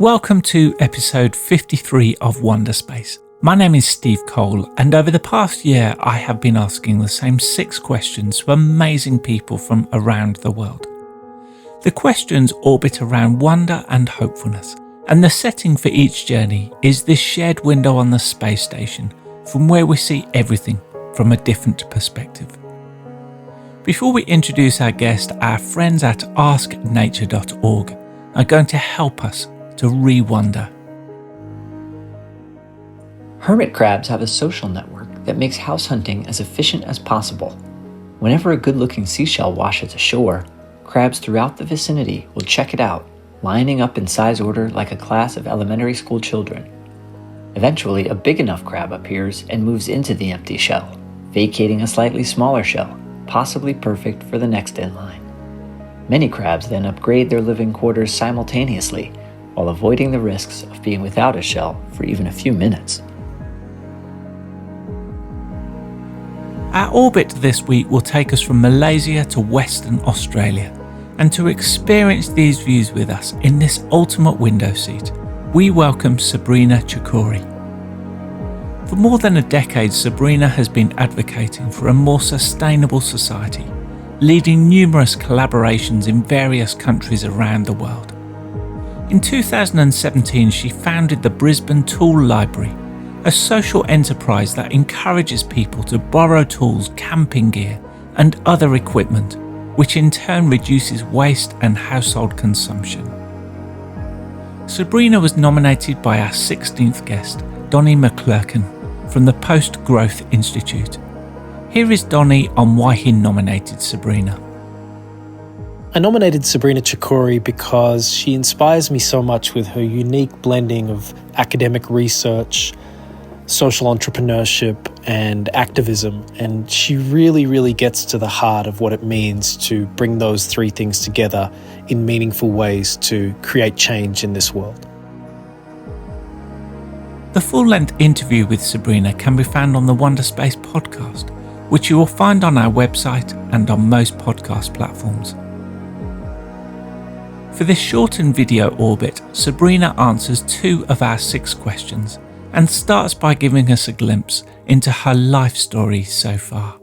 Welcome to episode 53 of Wonderspace. My name is Steve Cole, and over the past year I have been asking the same 6 questions to amazing people from around the world. The questions orbit around wonder and hopefulness, and the setting for each journey is this shared window on the space station from where we see everything from a different perspective. Before we introduce our guest, our friends at asknature.org are going to help us to re-wonder. Hermit crabs have a social network that makes house hunting as efficient as possible. Whenever a good-looking seashell washes ashore, crabs throughout the vicinity will check it out, lining up in size order like a class of elementary school children. Eventually, a big enough crab appears and moves into the empty shell, vacating a slightly smaller shell, possibly perfect for the next in line. Many crabs then upgrade their living quarters simultaneously, while avoiding the risks of being without a shell for even a few minutes. Our orbit this week will take us from Malaysia to Western Australia, and to experience these views with us in this ultimate window seat, we welcome Sabrina Chakori. For more than a decade, Sabrina has been advocating for a more sustainable society, leading numerous collaborations in various countries around the world. In 2017, she founded the Brisbane Tool Library, a social enterprise that encourages people to borrow tools, camping gear, and other equipment, which in turn reduces waste and household consumption. Sabrina was nominated by our 16th guest, Donnie McClurkin, from the Post Growth Institute. Here is Donnie on why he nominated Sabrina. I nominated Sabrina Chakori because she inspires me so much with her unique blending of academic research, social entrepreneurship, and activism. And she really gets to the heart of what it means to bring those 3 things together in meaningful ways to create change in this world. The full-length interview with Sabrina can be found on the Wonderspace podcast, which you will find on our website and on most podcast platforms. For this shortened video orbit, Sabrina answers 2 of our 6 questions and starts by giving us a glimpse into her life story so far.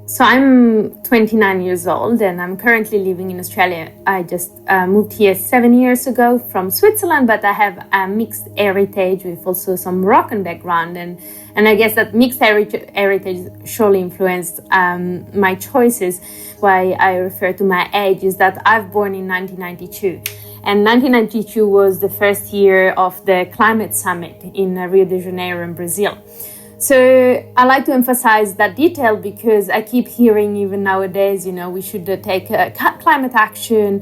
So I'm 29 years old and I'm currently living in Australia. I just moved here 7 years ago from Switzerland, but I have a mixed heritage with also some Moroccan background. And I guess that mixed heritage surely influenced my choices. Why I refer to my age is that I've born in 1992. And 1992 was the first year of the climate summit in Rio de Janeiro in Brazil. So I like to emphasize that detail because I keep hearing even nowadays, we should take climate action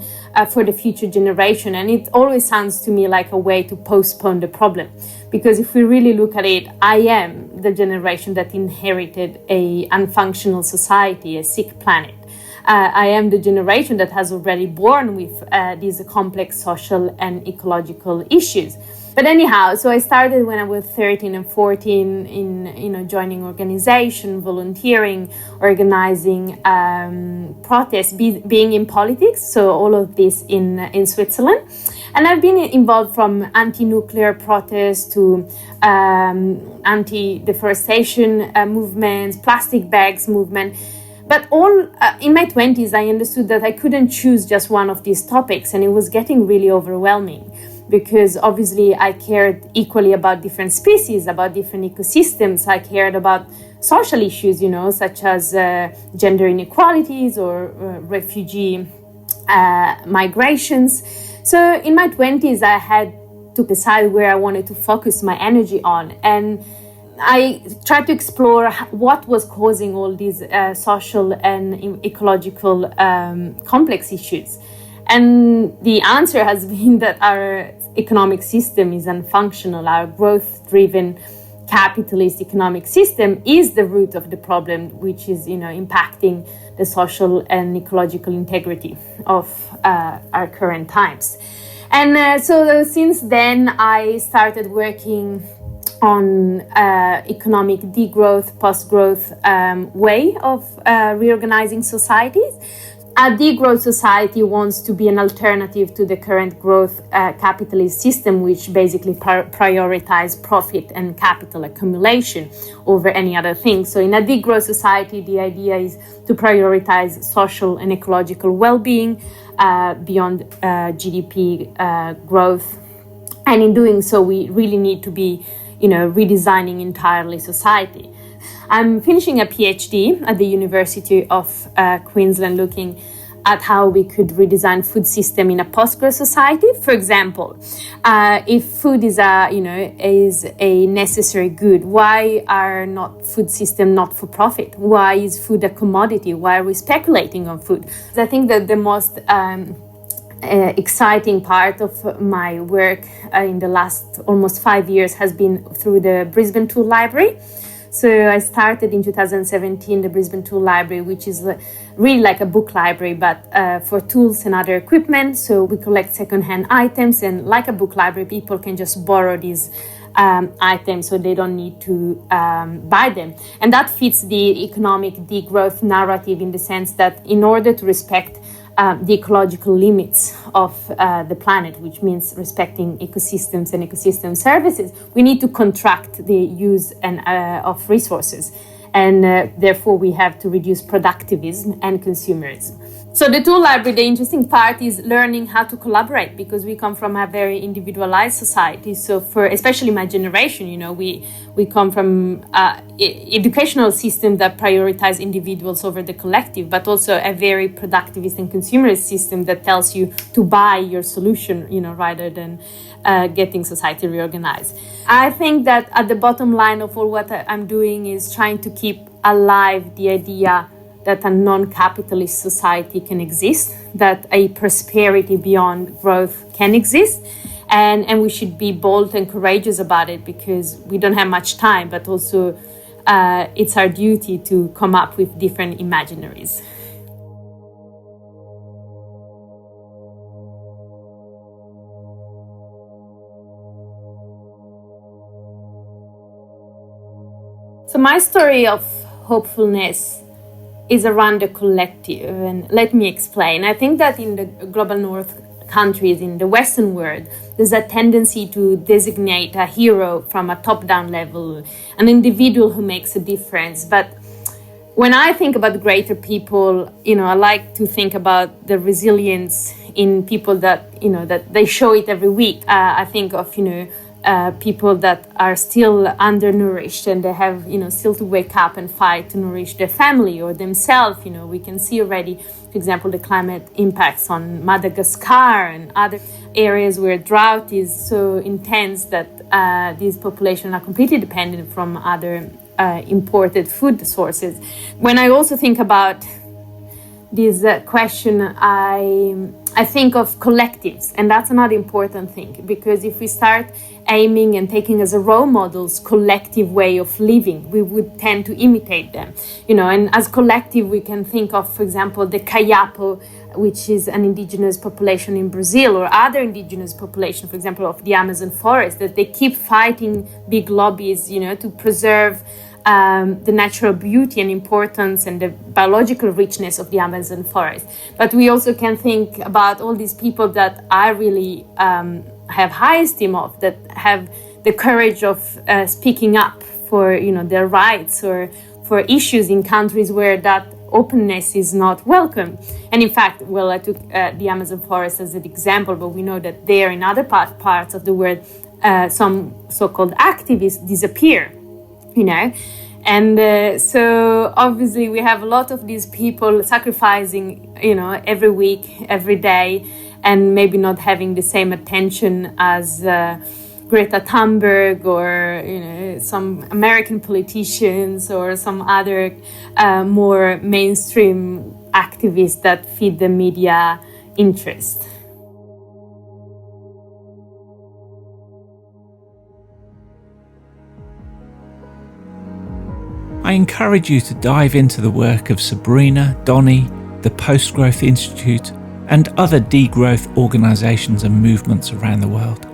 for the future generation. And it always sounds to me like a way to postpone the problem. Because if we really look at it, I am the generation that inherited a unfunctional society, a sick planet. I am the generation that has already born with these complex social and ecological issues. But anyhow, so I started when I was 13 and 14 in joining organization, volunteering, organizing protests, being in politics. So all of this in Switzerland. And I've been involved from anti-nuclear protests to anti-deforestation movements, plastic bags movement. But all in my 20s, I understood that I couldn't choose just one of these topics, and it was getting really overwhelming because obviously I cared equally about different species, about different ecosystems. I cared about social issues, such as gender inequalities or refugee migrations. So in my 20s, I had to decide where I wanted to focus my energy on. And I tried to explore what was causing all these social and ecological complex issues. And the answer has been that our economic system is unfunctional. Our growth-driven capitalist economic system is the root of the problem, which is, impacting the social and ecological integrity of our current times. And so since then, I started working on economic degrowth, post-growth way of reorganizing societies. A degrowth society wants to be an alternative to the current growth capitalist system, which basically prioritizes profit and capital accumulation over any other thing. So in a degrowth society, the idea is to prioritize social and ecological well-being beyond GDP growth. And in doing so, we really need to be, redesigning entirely society. I'm finishing a PhD at the University of Queensland, looking at how we could redesign food system in a post-growth society. For example, if food is a necessary good, why are not food system not for profit? Why is food a commodity? Why are we speculating on food? I think that the most exciting part of my work in the last almost 5 years has been through the Brisbane Tool Library. So I started in 2017 the Brisbane Tool Library, which is really like a book library, but for tools and other equipment. So we collect secondhand items, and like a book library, people can just borrow these items, so they don't need to buy them. And that fits the economic degrowth narrative in the sense that in order to respect the ecological limits of the planet, which means respecting ecosystems and ecosystem services, we need to contract the use of resources. And therefore, we have to reduce productivism and consumerism. So the tool library, the interesting part is learning how to collaborate, because we come from a very individualized society. So for especially my generation, we come from educational system that prioritize individuals over the collective, but also a very productivist and consumerist system that tells you to buy your solution, rather than getting society reorganized. I think that at the bottom line of all what I'm doing is trying to keep alive the idea that a non-capitalist society can exist, that a prosperity beyond growth can exist, and we should be bold and courageous about it, because we don't have much time, but also it's our duty to come up with different imaginaries. So my story of hopefulness is around the collective, and let me explain. I think that in the global north countries, in the Western world, there's a tendency to designate a hero from a top-down level, an individual who makes a difference. But when I think about greater people, I like to think about the resilience in people that, that they show it every week. I think of, people that are still undernourished, and they have, still to wake up and fight to nourish their family or themselves. We can see already, for example, the climate impacts on Madagascar and other areas where drought is so intense that these populations are completely dependent from other imported food sources. When I also think about this question, I think of collectives, and that's another important thing, because if we start aiming and taking as a role models collective way of living, we would tend to imitate them, and as collective we can think of, for example, the Kayapo, which is an indigenous population in Brazil, or other indigenous population, for example, of the Amazon forest, that they keep fighting big lobbies, to preserve the natural beauty and importance and the biological richness of the Amazon forest. But we also can think about all these people that I really have high esteem of, that have the courage of speaking up for their rights or for issues in countries where that openness is not welcome. And in fact, I took the Amazon forest as an example, but we know that there in other parts of the world, some so-called activists disappear. And so obviously we have a lot of these people sacrificing, every week, every day, and maybe not having the same attention as Greta Thunberg or, some American politicians or some other more mainstream activists that feed the media interest. I encourage you to dive into the work of Sabrina, Donnie, the Post-Growth Institute, and other degrowth organisations and movements around the world.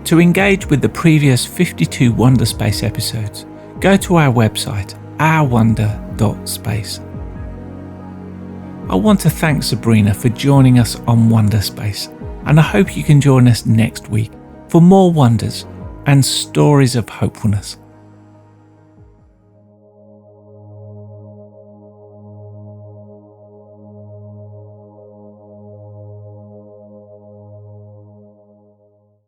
To engage with the previous 52 Wonderspace episodes, go to our website, ourwonder.space. I want to thank Sabrina for joining us on Wonderspace, and I hope you can join us next week for more wonders and stories of hopefulness.